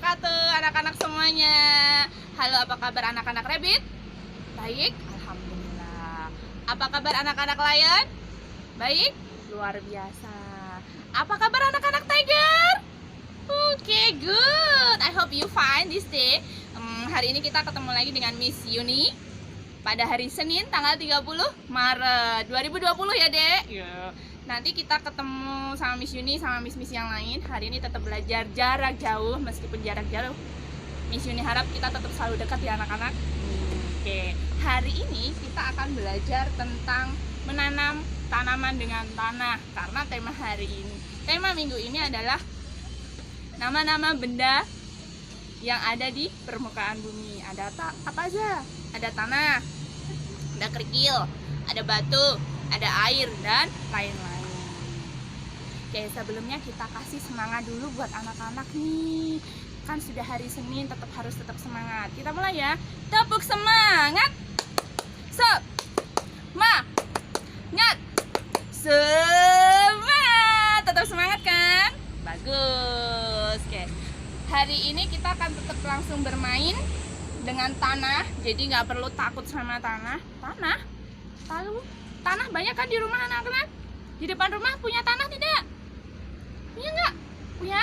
wabarakatuh, anak-anak semuanya. Halo, apa kabar anak-anak Rabbit? Baik, alhamdulillah. Apa kabar anak-anak Lion? Baik, luar biasa. Apa kabar anak-anak Tiger? Oke, good. I hope you fine this day. Hari ini kita ketemu lagi dengan Miss Yuni pada hari Senin tanggal 30 Maret 2020 ya, Dek. Yeah. Nanti kita ketemu sama Miss Yuni sama Miss yang lain. Hari ini tetap belajar jarak jauh, meskipun jarak jauh. Miss Yuni harap kita tetap selalu dekat ya anak-anak. Oke, hari ini kita akan belajar tentang menanam tanaman dengan tanah. Karena tema minggu ini adalah nama-nama benda yang ada di permukaan bumi. Ada apa aja? Ada tanah, ada kerikil, ada batu, ada air, dan lain-lain. Oke, sebelumnya kita kasih semangat dulu buat anak-anak nih. Kan sudah hari Senin, harus tetap semangat. Kita mulai ya. Tepuk semangat. Semangat. Semangat. Tetap semangat kan? Bagus. Oke. Hari ini kita akan tetap langsung bermain dengan tanah. Jadi nggak perlu takut sama tanah. Tanah banyak kan di rumah anak-anak? Di depan rumah punya tanah tidak? Punya nggak? Punya?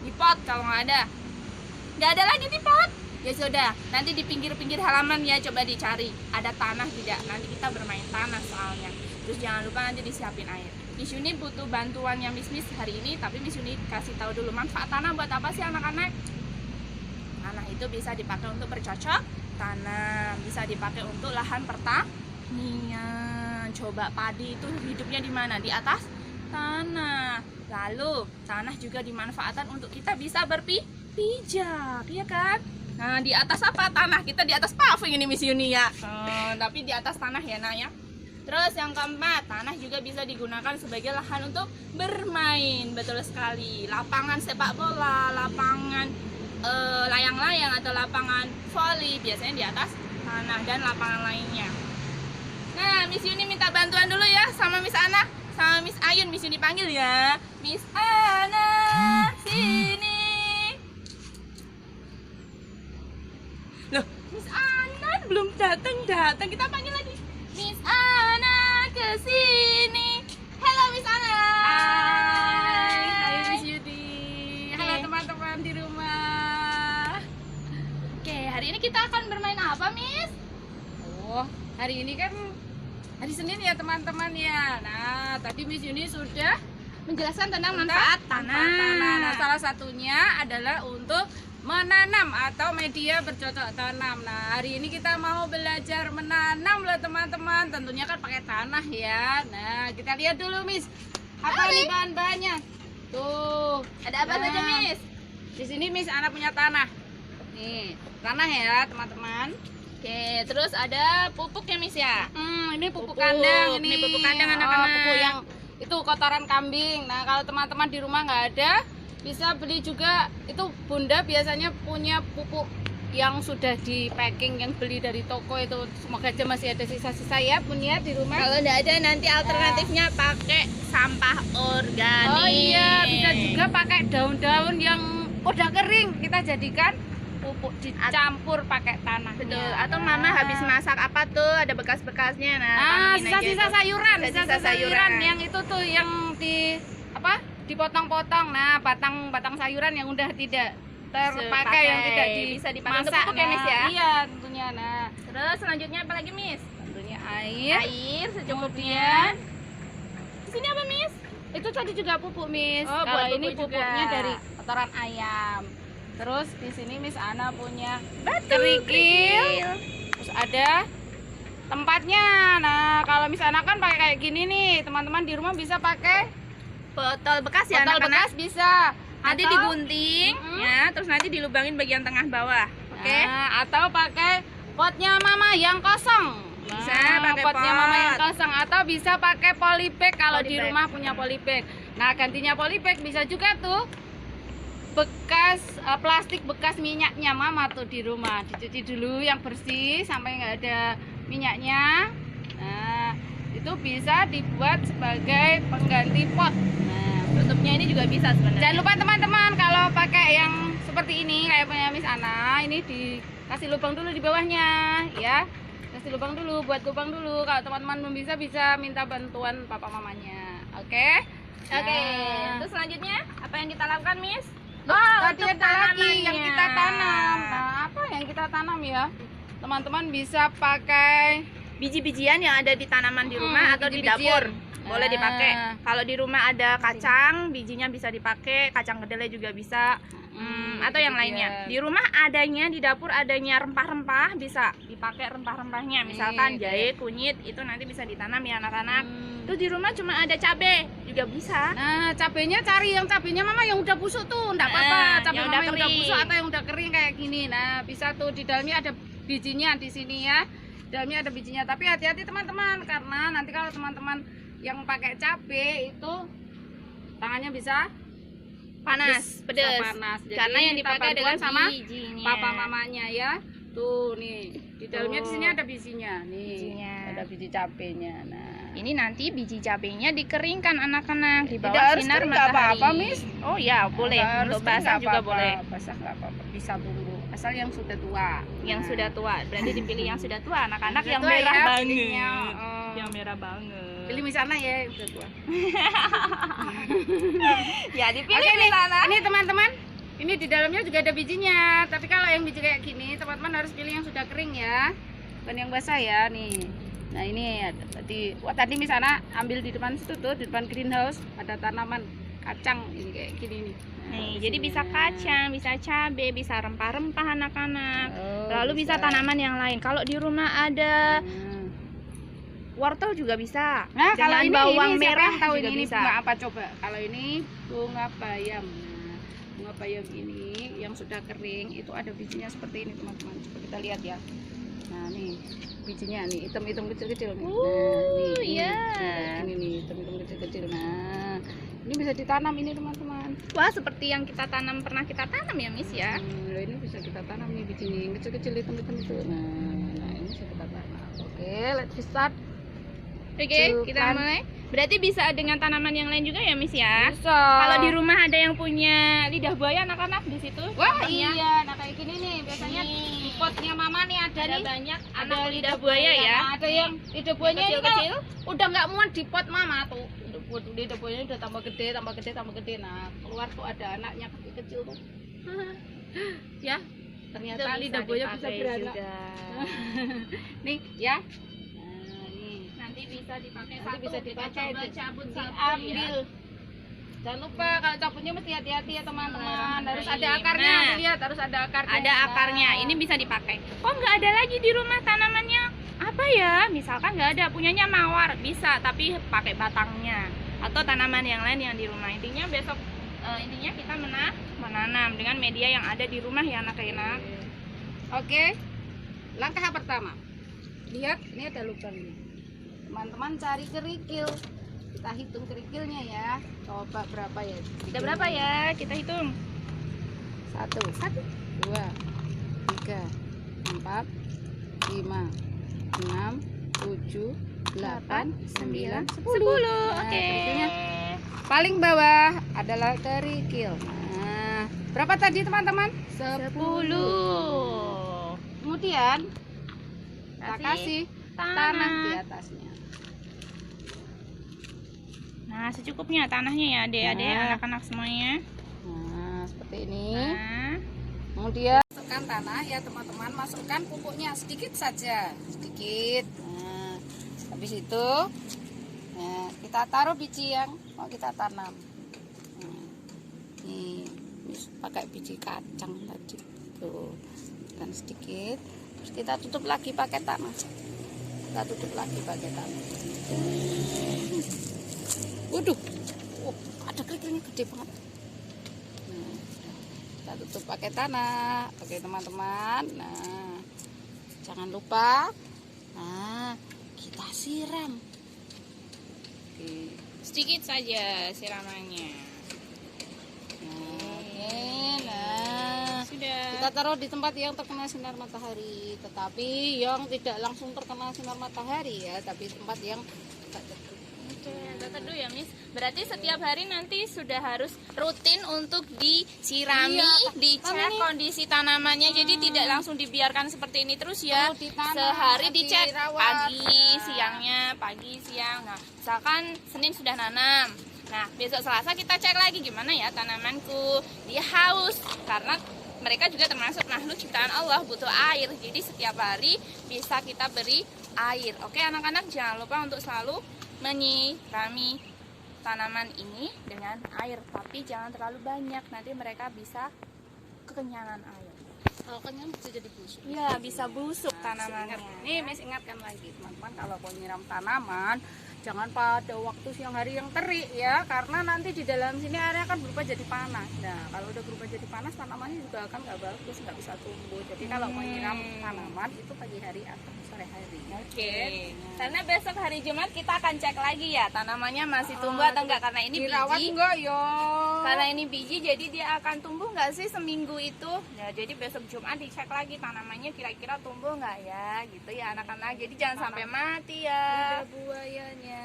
Di pot kalau nggak ada. Nggak ada lagi di pot. Ya sudah, nanti di pinggir-pinggir halaman ya coba dicari. Ada tanah tidak? Nanti kita bermain tanah soalnya. Terus jangan lupa nanti disiapin air. Miss Yuni butuh bantuannya Miss hari ini, tapi Miss Yuni kasih tahu dulu manfaat tanah buat apa sih anak-anak? Tanah itu bisa dipakai untuk bercocok tanam, bisa dipakai untuk lahan pertanian. Coba padi itu hidupnya di mana? Di atas tanah. Lalu tanah juga dimanfaatkan untuk kita bisa berpijak, ya kan? Nah, di atas apa? Tanah. Kita di atas paving ini Miss Yuni ya. Tapi di atas tanah ya, Nak ya. Terus yang keempat, tanah juga bisa digunakan sebagai lahan untuk bermain. Betul sekali. Lapangan sepak bola, lapangan layang-layang atau lapangan voli biasanya di atas tanah, dan lapangan lainnya. Nah, Miss Yuni minta bantuan dulu ya sama Miss Ana, sama Miss Ayun. Miss Yuni panggil ya. Miss Ana, sini. Loh, Miss Ana belum datang. Kita panggil lagi. Miss Ana kesini. Halo Miss Ana. Hai Miss Yudi. Halo teman-teman di rumah. Oke, hari ini kita akan bermain apa, Miss? Oh, hari ini kan hari Senin ya teman-teman ya. Nah, tadi Miss Yuni sudah Menjelaskan tentang manfaat tanah. Nah, salah satunya adalah untuk menanam atau media bercocok tanam. Nah, hari ini kita mau belajar menanam loh teman-teman. Tentunya kan pakai tanah ya. Nah, kita lihat dulu Miss. Apa nih bahan-bahannya? Tuh, Ada apa saja, Miss? di sini Miss Ana punya tanah. Nih, tanah ya teman-teman. Oke, terus ada pupuknya, Miss ya? Ini pupuk kandang. Ini pupuk kandang anak-anak. Pupuk yang itu kotoran kambing. Nah, kalau teman-teman di rumah nggak ada, bisa beli juga. Itu Bunda biasanya punya pupuk yang sudah di packing, yang beli dari toko itu. Semoga aja masih ada sisa-sisa ya Bun ya di rumah. Kalau nggak ada, nanti alternatifnya pakai sampah organik. Oh iya, bisa juga pakai daun-daun yang udah kering, kita jadikan pupuk, dicampur pakai tanah. Betul. Atau Mama habis masak apa tuh, ada bekas-bekasnya. Nah, sisa-sisa sayuran, sisa sayuran yang itu tuh yang dipotong-potong. Nah, batang sayuran yang udah tidak terpakai, yang tidak bisa dipakai untuk dimasak. pupuk ya, Miss ya? Iya, tentunya. Nah, Terus selanjutnya apa lagi, Miss? tentunya air. Secukupnya. Di sini apa, Miss? Itu tadi juga pupuk, Miss. Oh, Kalau buat ini pupuk pupuknya juga. dari kotoran ayam. Terus di sini Miss Ana punya Batu kerikil. Terus ada tempatnya. Nah, kalau Miss Ana kan pakai kayak gini nih, teman-teman di rumah bisa pakai Botol bekas ya, botol anak-anak. bekas bisa. Nanti Atau- digunting ya, terus nanti dilubangin bagian tengah bawah. Oke. Nah, atau pakai potnya Mama yang kosong. Bisa Nah, pakai potnya pot. Mama yang kosong, atau bisa pakai polybag kalau di Polybag. rumah punya polybag. Nah, gantinya polybag bisa juga tuh bekas plastik bekas minyaknya Mama tuh di rumah, dicuci dulu yang bersih sampai nggak ada minyaknya. Nah, itu bisa dibuat sebagai pengganti pot. Nah, Tutupnya ini juga bisa sebenarnya. jangan lupa teman-teman, kalau pakai yang seperti ini kayak punya Miss Ana. Ini dikasih lubang dulu di bawahnya ya. Kasih lubang dulu, buat lubang dulu. Kalau teman-teman belum bisa bisa minta bantuan papa mamanya. Oke? Oke, terus selanjutnya apa yang kita lakukan, Miss? Tadi untuk ada lagi yang tanamannya. kita tanam. Nah, apa yang kita tanam ya? Teman-teman bisa pakai Biji-bijian yang ada di tanaman di rumah atau di biji-bijian. dapur boleh Nah. dipakai. Kalau di rumah ada kacang, bijinya bisa dipakai, kacang kedelai juga bisa. Atau yang lainnya. Di rumah adanya, di dapur adanya rempah-rempah, bisa dipakai rempah-rempahnya. Misalkan Nih, jahe, kunyit, itu nanti bisa ditanam ya anak-anak. Terus di rumah cuma ada cabai, juga bisa. Nah, cabenya cari yang cabenya mama yang udah busuk tuh, enggak Nah, apa-apa. Cabai yang mama udah yang udah kering. busuk atau yang udah kering kayak gini. Nah, bisa tuh di dalamnya ada bijinya di sini ya. Dalamnya ada bijinya, tapi hati-hati teman-teman karena nanti kalau teman-teman yang pakai cabai itu tangannya bisa Panas, bisa pedes. panas. Jadi Karena yang minta dipakai bantuan dengan sama bijinya. papa mamanya ya. Tuh nih, di dalamnya di Tuh. sini ada bijinya. Nih, Bijinya. ada biji cabenya. Nah, Ini nanti biji cabenya dikeringkan anak-anak di Tidak bawah harus sinar kering, nggak matahari. apa-apa, Miss. Oh ya, boleh. nggak harus Untuk basah nggak juga apa-apa. boleh. Basah nggak apa-apa, bisa tunggu. Asal yang sudah tua. Yang Nah. sudah tua, berarti dipilih yang sudah tua. Anak-anak Sudah yang tua merah ya, banget. pilihnya, oh. Yang merah banget. Pilih misalnya ya yang sudah tua. Ya, dipilih Oke di nih, sana. ini teman-teman. Ini di dalamnya juga ada bijinya. Tapi kalau yang biji kayak gini, teman-teman harus pilih yang sudah kering ya. Bukan yang basah ya, nih. Nah, ini tadi misalnya ambil di depan situ tuh, di depan greenhouse ada tanaman kacang ini kayak gini nih. Nah, Nih, di jadi sini. bisa kacang, bisa cabai, bisa rempah-rempah anak-anak. Oh, Lalu bisa tanaman yang lain. Kalau di rumah ada Nah. wortel juga bisa. Nah, kalau Dengan ini bawang siapa merah yang tahu juga ini bisa. bunga apa coba? Kalau ini bunga bayam. Nah, bunga bayam ini yang sudah kering itu ada bijinya seperti ini teman-teman. Coba kita lihat ya. Nah, nih bijinya nih hitam-hitam kecil-kecil nih. Nah, nih, iya. kayak gini nih hitam-hitam kecil-kecil. Nah, ini bisa ditanam ini teman-teman. Wah, seperti yang kita tanam pernah kita tanam ya, Miss ya. Nah, ini bisa kita tanam nih biji nih yang kecil-kecil hitam-hitam itu. Nah, ini bisa kita tanam. Oke, let's start. Oke, kita Cukan. mulai. Berarti bisa dengan tanaman yang lain juga ya, Miss ya. Bisa. Kalau di rumah ada yang punya lidah buaya anak-anak di situ. Wah, contohnya. iya, nah kayak gini nih biasanya di potnya mama nih ada nih banyak ada anak lidah buaya ya. Nah, ada yang lidah buayanya ini Kecil-kecil. kalau udah nggak muat di pot mama tuh. Lidah buayanya udah tambah gede, tambah gede, tambah gede. Nah, keluar tuh ada anaknya kecil-kecil tuh. Ya, ternyata Itu bisa lidah buaya bisa dipakai beranak. juga. Nih, ya. Nah, nih. Nanti bisa dipakai Nanti satu. bisa Kita dipakai, coba cabut satu diambil. ya. Jangan lupa kalau cabutnya mesti hati-hati ya teman-teman. Harus ada Nah. akarnya, lihat harus ada akarnya. Ada akarnya, ini bisa dipakai. Kok nggak ada lagi di rumah tanamannya? Apa ya? Misalkan nggak ada, punyanya mawar, bisa, tapi pakai batangnya. Atau tanaman yang lain yang di rumah. Intinya besok, intinya kita menanam dengan media yang ada di rumah ya anak-anak. Oke, langkah pertama, lihat ini ada lubang nih. Teman-teman cari kerikil, kita hitung kerikilnya ya. Coba berapa ya? Kita berapa ya? Kita hitung. 1, 2, 3, 4, 5, 6, 7, 8, 9, 10. Nah, Oke. kerikilnya paling bawah adalah kerikil. Nah, berapa tadi teman-teman? 10. Kemudian kita kasih tanah di atasnya. Nah, secukupnya tanahnya ya, adik-adik, Nah. anak-anak semuanya. Nah, seperti ini. Nah, Kemudian masukkan tanah ya teman-teman, masukkan pupuknya sedikit saja, sedikit. Nah, habis itu nah, kita taruh biji yang mau kita tanam. Nah, nih, pakai biji kacang tadi. Tuh, kan sedikit. Terus kita tutup lagi pakai tanah. Kita tutup lagi pakai tanah. Waduh, ada kerikilnya gede banget. Nah, kita tutup pakai tanah, oke teman-teman. Nah, jangan lupa, nah kita siram. Oke, sedikit saja siramannya. nah, Sudah. kita taruh di tempat yang terkena sinar matahari, tetapi yang tidak langsung terkena sinar matahari ya, tapi tempat yang agak tertutup. Oke, agak teduh ya Miss. Berarti setiap hari nanti sudah harus rutin untuk disirami, Iya, dicek ini. kondisi tanamannya. Jadi tidak langsung dibiarkan seperti ini terus ya. Perlu ditanam, Sehari dicek dirawat. pagi, siangnya, pagi, siang. Nah, misalkan Senin sudah nanam. Nah, besok Selasa kita cek lagi gimana ya tanamanku. Dia haus karena mereka juga termasuk makhluk ciptaan Allah, butuh air. Jadi setiap hari bisa kita beri air. Oke, anak-anak jangan lupa untuk selalu menyirami tanaman ini dengan air, tapi jangan terlalu banyak, nanti mereka bisa kekenyangan air. Kalau kenyang bisa jadi busuk. Ya, bisa busuk tanamannya. Nih, Miss ingatkan lagi teman-teman, kalau mau nyiram tanaman jangan pada waktu siang hari yang terik ya, karena nanti di dalam sini airnya akan berubah jadi panas. Nah, kalau udah berubah jadi panas, tanamannya juga akan nggak bagus, nggak bisa tumbuh. Jadi kalau mau nyiram tanaman itu pagi hari atau sore hari. Oke. Karena besok hari Jumat kita akan cek lagi ya tanamannya masih tumbuh atau enggak, karena ini Dirawat biji. enggak yo? Karena ini biji jadi dia akan tumbuh nggak sih seminggu itu? Ya, jadi besok Jumat dicek lagi tanamannya kira-kira tumbuh nggak ya, gitu ya anak-anak. Jadi jangan sampai mati ya. Lidah buayanya.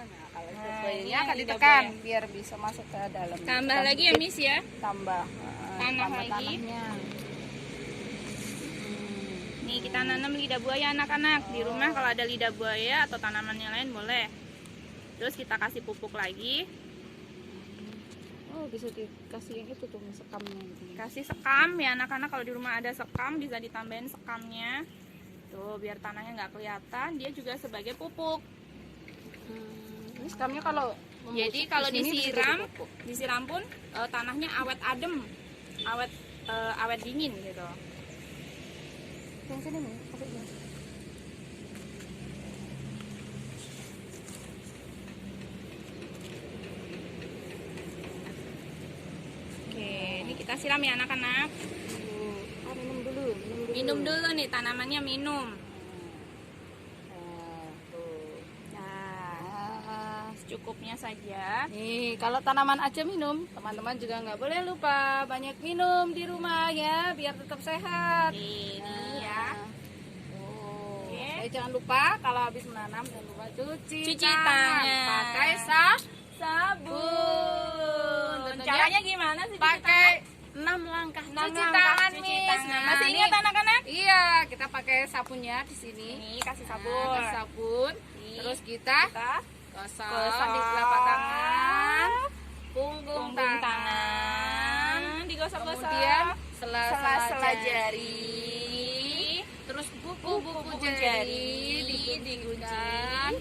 Nah, kalau lidah Nah, buayanya ini akan lidah ditekan buaya. biar bisa masuk ke dalam. Tambah Tekan lagi ya sedikit, Miss ya. tambah Tanah tambah lagi. tanahnya. Nih kita nanam lidah buaya anak-anak di rumah. Kalau ada lidah buaya atau tanaman yang lain boleh. Terus kita kasih pupuk lagi. Oh, bisa dikasih yang itu tuh sekamnya gitu. Kasih sekam ya anak-anak, kalau di rumah ada sekam bisa ditambahin sekamnya. Tuh biar tanahnya nggak kelihatan, dia juga sebagai pupuk. Ini sekamnya kalau Jadi membusuk kalau di sini bisa jadi disiram, pupuk. disiram pun tanahnya awet adem, awet dingin gitu. Yang sini nih, pakai ini. Oke, ini kita siram ya anak-anak. Minum dulu. Minum dulu nih tanamannya minum. Tuh. Nah, secukupnya saja. Nih, kalau tanaman aja minum, teman-teman juga nggak boleh lupa banyak minum di rumah ya, biar tetap sehat. Oke, ini ya. Oh. Oke. Jangan lupa kalau habis menanam jangan lupa cuci Cuci tangan. pakai Sabun. Tentunya Caranya gimana sih? pakai 6 langkah cuci tangan, cuci Miss. tangan. Nah, Masih ini- ingat anak-anak? Iya, kita pakai sabunnya di sini. Ini kasih Nah, sabun. kasih sabun. Ini Terus kita kita gosok di telapak tangan, punggung tangan, tangan, digosok-gosok. kemudian sela-sela sela-sela jari. jari. Terus buku-buku jari digunting,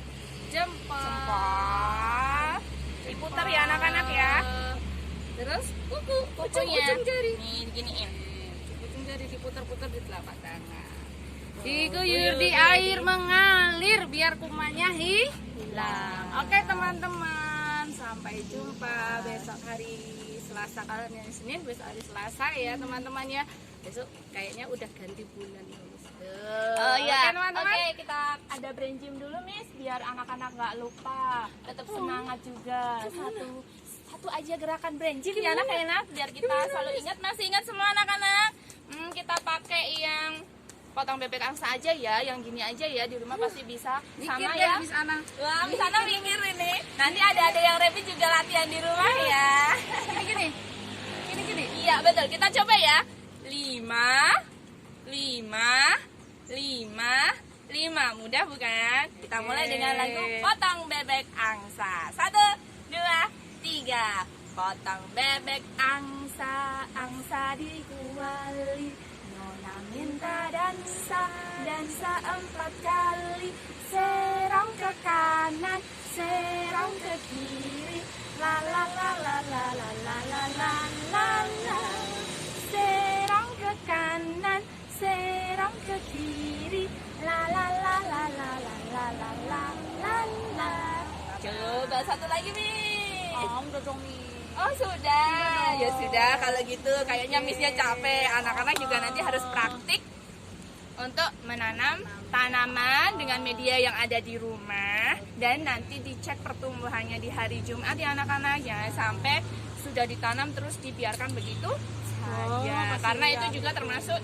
jempol, Diputar ya anak-anak ya. Terus kuku, Kukunya. ujung jari. Nih, diginiin. Ujung jari diputar-putar di telapak tangan. Oh, Diguyur di air mengalir biar kumannya hilang. Oke teman-teman, sampai jumpa besok hari Selasa. Kalau yang Senin besok hari Selasa ya teman-teman ya. Besok kayaknya udah ganti bulan. Oh ya, Oke teman-teman. Oke, kita ada brain gym dulu, Miss, biar anak-anak nggak lupa, tetap semangat juga. Satu aja gerakan brain gym ya anak-anak, biar kita selalu ingat. Masih ingat semua anak-anak? Kita pakai yang potong bebek angsa aja ya, yang gini aja ya, di rumah pasti bisa. Mikir Sama deh ya. di sana. Wah, di sana mikir ini. Nanti ada yang rapid juga latihan di rumah ya. Gini. Iya betul, kita coba ya. 5, 5. Mudah bukan? Kita mulai dengan lagu potong bebek angsa. 1, 2, 3. Potong bebek angsa, angsa dikuali. Nona minta dansa, dansa 4 kali. Serong ke kanan, serong ke kiri. La la la la la la la la la la la. Serong ke kanan, serong ke kiri. La la la la la la la la la la la. Coba satu lagi nih. Udah dong nih. Oh sudah, ya sudah kalau gitu kayaknya Missnya capek. Anak-anak juga nanti harus praktik untuk menanam tanaman dengan media yang ada di rumah, dan nanti dicek pertumbuhannya di hari Jumat ya anak-anak. Jangan sampai sudah ditanam terus dibiarkan begitu saja, karena itu juga termasuk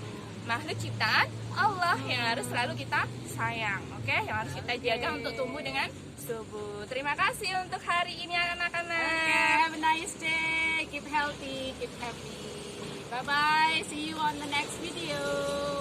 makhluk ciptaan Allah yang harus selalu kita sayang, oke? Yang harus kita jaga untuk tumbuh dengan subur. Terima kasih untuk hari ini anak-anak. Have a nice day. Keep healthy, keep happy. Bye bye. See you on the next video.